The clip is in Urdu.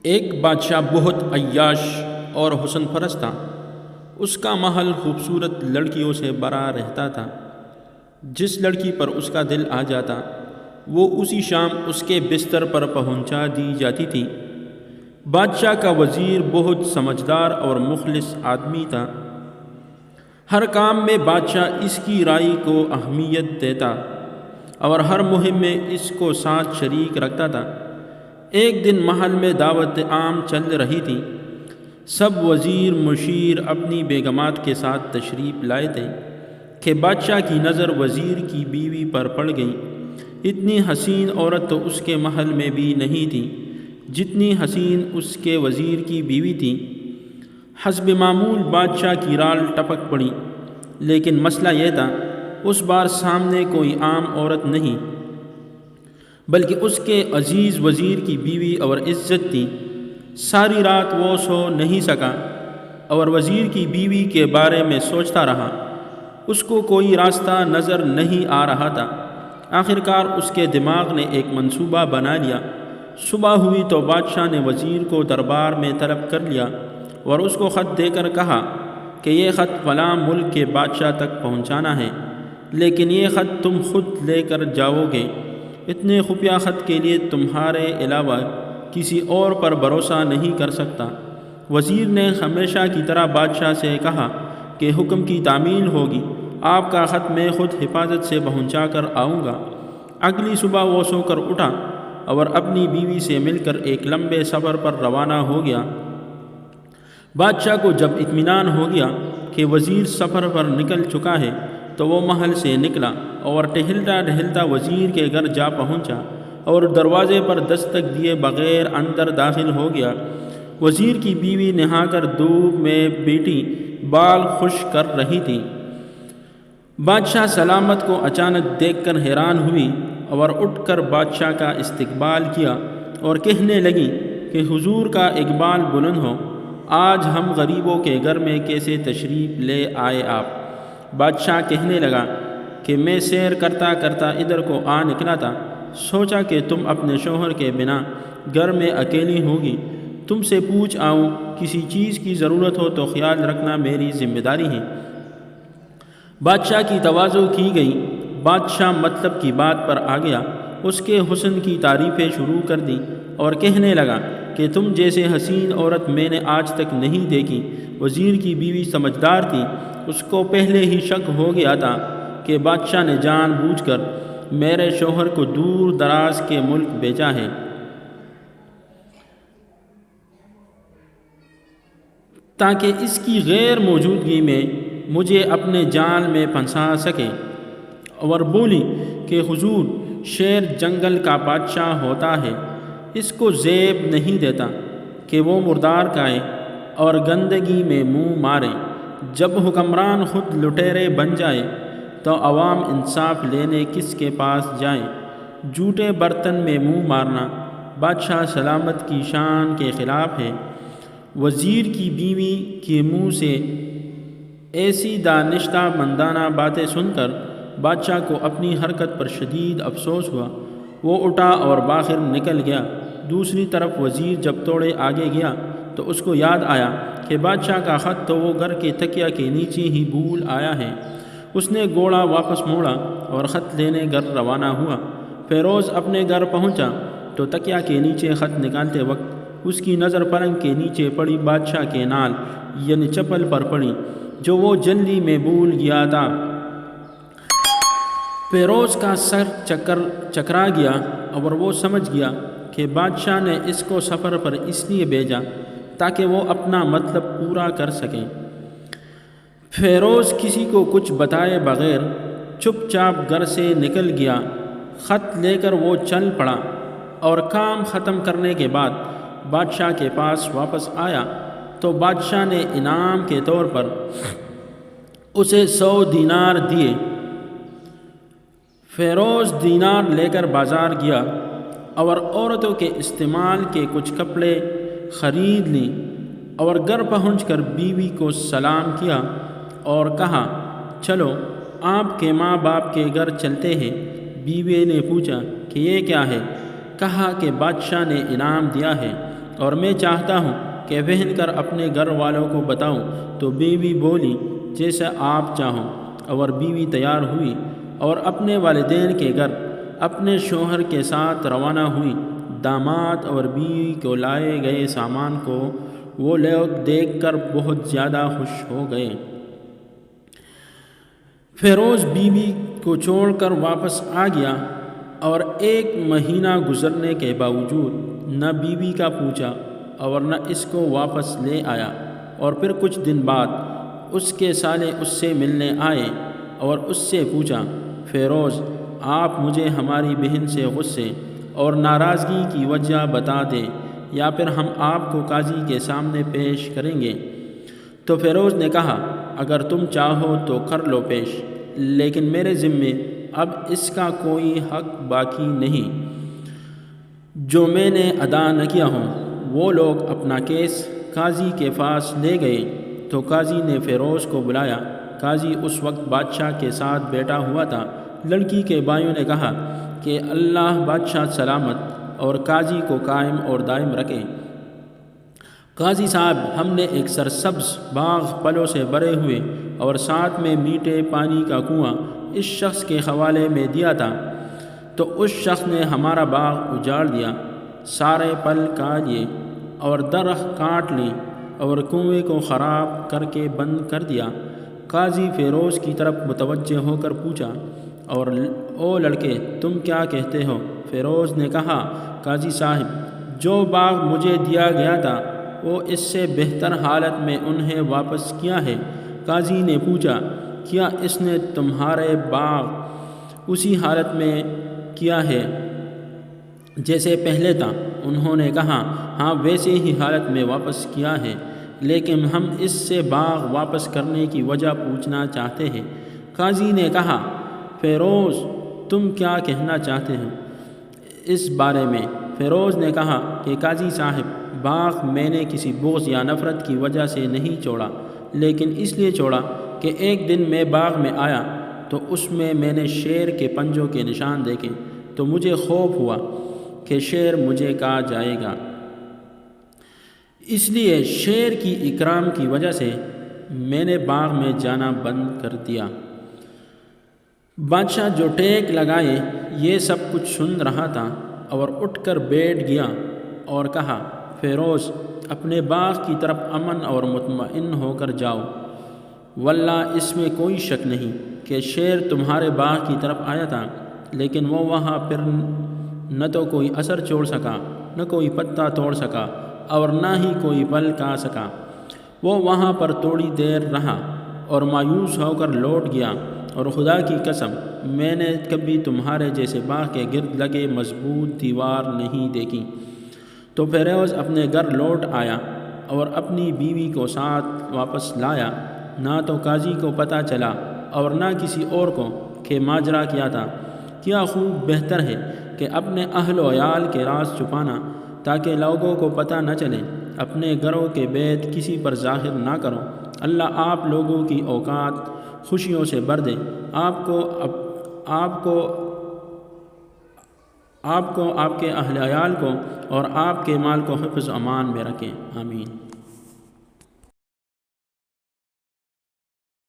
ایک بادشاہ بہت عیاش اور حسن پرست تھا۔ اس کا محل خوبصورت لڑکیوں سے بھرا رہتا تھا۔ جس لڑکی پر اس کا دل آ جاتا وہ اسی شام اس کے بستر پر پہنچا دی جاتی تھی۔ بادشاہ کا وزیر بہت سمجھدار اور مخلص آدمی تھا۔ ہر کام میں بادشاہ اس کی رائے کو اہمیت دیتا اور ہر مہم میں اس کو ساتھ شریک رکھتا تھا۔ ایک دن محل میں دعوت عام چل رہی تھی۔ سب وزیر مشیر اپنی بیگمات کے ساتھ تشریف لائے تھے کہ بادشاہ کی نظر وزیر کی بیوی پر پڑ گئی۔ اتنی حسین عورت تو اس کے محل میں بھی نہیں تھی جتنی حسین اس کے وزیر کی بیوی تھی۔ حسب معمول بادشاہ کی رال ٹپک پڑی، لیکن مسئلہ یہ تھا اس بار سامنے کوئی عام عورت نہیں بلکہ اس کے عزیز وزیر کی بیوی اور عزت تھی۔ ساری رات وہ سو نہیں سکا اور وزیر کی بیوی کے بارے میں سوچتا رہا۔ اس کو کوئی راستہ نظر نہیں آ رہا تھا۔ آخر کار اس کے دماغ نے ایک منصوبہ بنا لیا۔ صبح ہوئی تو بادشاہ نے وزیر کو دربار میں طلب کر لیا اور اس کو خط دے کر کہا کہ یہ خط فلاں ملک کے بادشاہ تک پہنچانا ہے، لیکن یہ خط تم خود لے کر جاؤ گے۔ اتنے خفیہ خط کے لیے تمہارے علاوہ کسی اور پر بھروسہ نہیں کر سکتا۔ وزیر نے ہمیشہ کی طرح بادشاہ سے کہا کہ حکم کی تعمیل ہوگی، آپ کا خط میں خود حفاظت سے پہنچا کر آؤں گا۔ اگلی صبح وہ سو کر اٹھا اور اپنی بیوی سے مل کر ایک لمبے سفر پر روانہ ہو گیا۔ بادشاہ کو جب اطمینان ہو گیا کہ وزیر سفر پر نکل چکا ہے تو وہ محل سے نکلا اور ٹہلتا ٹہلتا وزیر کے گھر جا پہنچا اور دروازے پر دستک دیے بغیر اندر داخل ہو گیا۔ وزیر کی بیوی نہا کر دھوپ میں بیٹھی بال خشک کر رہی تھی۔ بادشاہ سلامت کو اچانک دیکھ کر حیران ہوئی اور اٹھ کر بادشاہ کا استقبال کیا اور کہنے لگی کہ حضور کا اقبال بلند ہو، آج ہم غریبوں کے گھر میں کیسے تشریف لے آئے آپ؟ بادشاہ کہنے لگا کہ میں سیر کرتا کرتا ادھر کو آ نکلا تھا، سوچا کہ تم اپنے شوہر کے بنا گھر میں اکیلی ہوگی، تم سے پوچھ آؤں، کسی چیز کی ضرورت ہو تو خیال رکھنا میری ذمہ داری ہے۔ بادشاہ کی تواضع کی گئی۔ بادشاہ مطلب کی بات پر آ گیا، اس کے حسن کی تعریفیں شروع کر دی اور کہنے لگا کہ تم جیسے حسین عورت میں نے آج تک نہیں دیکھی۔ وزیر کی بیوی سمجھدار تھی، اس کو پہلے ہی شک ہو گیا تھا کہ بادشاہ نے جان بوجھ کر میرے شوہر کو دور دراز کے ملک بھیجا ہے تاکہ اس کی غیر موجودگی میں مجھے اپنے جال میں پھنسا سکے، اور بولی کہ حضور، شیر جنگل کا بادشاہ ہوتا ہے، اس کو زیب نہیں دیتا کہ وہ مردار کھائے اور گندگی میں منہ مارے۔ جب حکمران خود لٹیرے بن جائے تو عوام انصاف لینے کس کے پاس جائیں؟ جھوٹے برتن میں منہ مارنا بادشاہ سلامت کی شان کے خلاف ہے۔ وزیر کی بیوی کے منہ سے ایسی دانشتہ مندانہ باتیں سن کر بادشاہ کو اپنی حرکت پر شدید افسوس ہوا۔ وہ اٹھا اور باہر نکل گیا۔ دوسری طرف وزیر جب تھوڑے آگے گیا تو اس کو یاد آیا کہ بادشاہ کا خط تو وہ گھر کے تکیہ کے نیچے ہی بھول آیا ہے۔ اس نے گھوڑا واپس موڑا اور خط لینے گھر روانہ ہوا۔ فیروز اپنے گھر پہنچا تو تکیہ کے نیچے خط نکالتے وقت اس کی نظر پلنگ کے نیچے پڑی بادشاہ کے نال یعنی چپل پر پڑی جو وہ جلدی میں بھول گیا تھا۔ فیروز کا سر چکرا گیا اور وہ سمجھ گیا کہ بادشاہ نے اس کو سفر پر اس لیے بھیجا تاکہ وہ اپنا مطلب پورا کر سکیں۔ فیروز کسی کو کچھ بتائے بغیر چپ چاپ گھر سے نکل گیا۔ خط لے کر وہ چل پڑا اور کام ختم کرنے کے بعد بادشاہ کے پاس واپس آیا تو بادشاہ نے انعام کے طور پر اسے 100 دینار دیے۔ فیروز دینار لے کر بازار گیا اور عورتوں کے استعمال کے کچھ کپڑے خرید لی اور گھر پہنچ کر بیوی کو سلام کیا اور کہا، چلو آپ کے ماں باپ کے گھر چلتے ہیں۔ بیوی نے پوچھا کہ یہ کیا ہے؟ کہا کہ بادشاہ نے انعام دیا ہے۔ اور میں چاہتا ہوں کہ پہن کر اپنے گھر والوں کو بتاؤں۔ تو بیوی بولی جیسا آپ چاہو، اور بیوی تیار ہوئی اور اپنے والدین کے گھر اپنے شوہر کے ساتھ روانہ ہوئی۔ داماد اور بیوی کو لائے گئے سامان کو وہ لوگ دیکھ کر بہت زیادہ خوش ہو گئے۔ فیروز بیوی کو چھوڑ کر واپس آ گیا، اور 1 مہینہ گزرنے کے باوجود نہ بیوی کا پوچھا اور نہ اس کو واپس لے آیا۔ اور پھر کچھ دن بعد اس کے سالے اس سے ملنے آئے اور اس سے پوچھا، فیروز آپ مجھے ہماری بہن سے غصے اور ناراضگی کی وجہ بتا دیں، یا پھر ہم آپ کو قاضی کے سامنے پیش کریں گے۔ تو فیروز نے کہا، اگر تم چاہو تو کر لو پیش، لیکن میرے ذمے اب اس کا کوئی حق باقی نہیں جو میں نے ادا نہ کیا ہو۔ وہ لوگ اپنا کیس قاضی کے پاس لے گئے تو قاضی نے فیروز کو بلایا۔ قاضی اس وقت بادشاہ کے ساتھ بیٹھا ہوا تھا۔ لڑکی کے بھائیوں نے کہا کہ اللہ بادشاہ سلامت اور قاضی کو قائم اور دائم رکھے۔ قاضی صاحب، ہم نے ایک سرسبز باغ پھلوں سے بھرے ہوئے اور ساتھ میں میٹھے پانی کا کنواں اس شخص کے حوالے میں دیا تھا، تو اس شخص نے ہمارا باغ اجاڑ دیا، سارے پھل کھا لیے اور درخت کاٹ لی اور کنویں کو خراب کر کے بند کر دیا۔ قاضی فیروز کی طرف متوجہ ہو کر پوچھا، اور او لڑکے، تم کیا کہتے ہو؟ فیروز نے کہا، قاضی صاحب، جو باغ مجھے دیا گیا تھا وہ اس سے بہتر حالت میں انہیں واپس کیا ہے۔ قاضی نے پوچھا، کیا اس نے تمہارے باغ اسی حالت میں کیا ہے جیسے پہلے تھا؟ انہوں نے کہا، ہاں ویسے ہی حالت میں واپس کیا ہے، لیکن ہم اس سے باغ واپس کرنے کی وجہ پوچھنا چاہتے ہیں۔ قاضی نے کہا، فیروز تم کیا کہنا چاہتے ہو اس بارے میں؟ فیروز نے کہا کہ قاضی صاحب، باغ میں نے کسی بغض یا نفرت کی وجہ سے نہیں چھوڑا، لیکن اس لیے چھوڑا کہ ایک دن میں باغ میں آیا تو اس میں نے شیر کے پنجوں کے نشان دیکھے، تو مجھے خوف ہوا کہ شیر مجھے کھا جائے گا، اس لیے شیر کی اکرام کی وجہ سے میں نے باغ میں جانا بند کر دیا۔ بادشاہ جو ٹیک لگائے یہ سب کچھ سن رہا تھا اور اٹھ کر بیٹھ گیا اور کہا، فیروز اپنے باغ کی طرف امن اور مطمئن ہو کر جاؤ، واللہ اس میں کوئی شک نہیں کہ شیر تمہارے باغ کی طرف آیا تھا، لیکن وہ وہاں پھر نہ تو کوئی اثر چھوڑ سکا، نہ کوئی پتا توڑ سکا اور نہ ہی کوئی پھل کھا سکا۔ وہ وہاں پر تھوڑی دیر رہا اور مایوس ہو کر لوٹ گیا، اور خدا کی قسم میں نے کبھی تمہارے جیسے باغ کے گرد لگے مضبوط دیوار نہیں دیکھی۔ تو فیروز اپنے گھر لوٹ آیا اور اپنی بیوی کو ساتھ واپس لایا۔ نہ تو قاضی کو پتہ چلا اور نہ کسی اور کو کہ ماجرا کیا تھا۔ کیا خوب بہتر ہے کہ اپنے اہل و عیال کے راز چھپانا تاکہ لوگوں کو پتہ نہ چلے۔ اپنے گھروں کے بید کسی پر ظاہر نہ کرو۔ اللہ آپ لوگوں کی اوقات خوشیوں سے بھر دے، آپ کو آپ کے اہل عیال کو اور آپ کے مال کو حفظ امان میں رکھیں، آمین۔